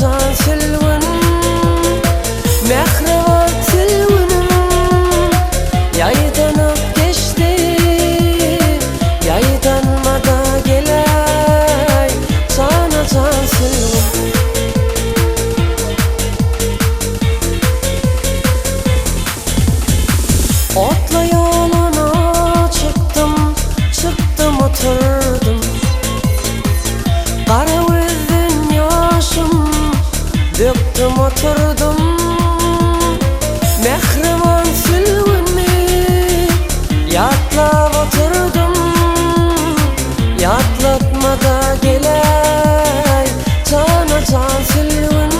can silwin mehriban silwinim yaydanıp geçti yaydanmada gelay sana can silwin otla yoluna çıktım oturdum kara gözün yaşım döktüm oturdum mehriban silwinni yatlap oturdum yatlatmada gelay cana can silwin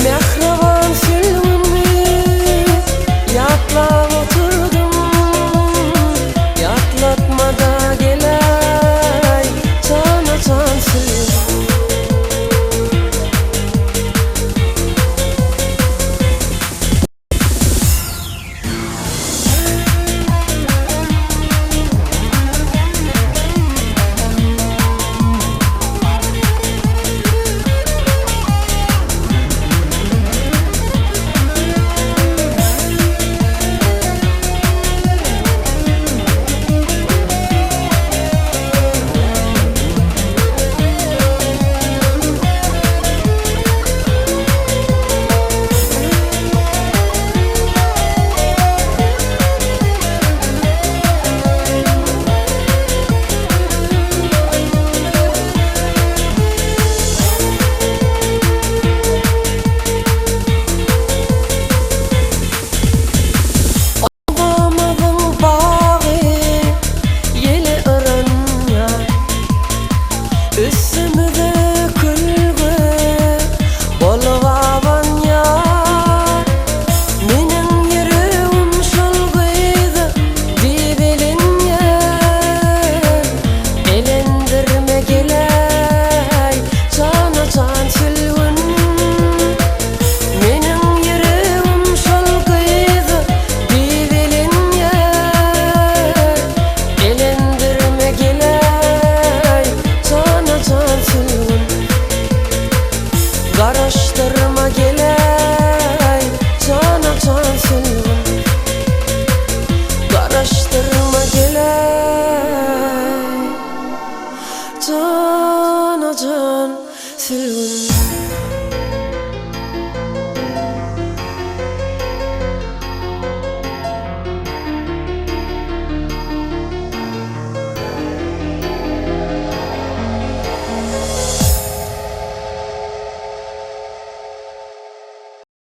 mehriban silwinni yatlap oturdum yatlatmada gelay cana can silwin üstümüde külgü bolgaban yar menin yüreğim şolgıydı dibilin yer elendirme gelay cana can silwin menin yüreğim şolgıydı dibilin yer elendirme gelay can silwin Garaş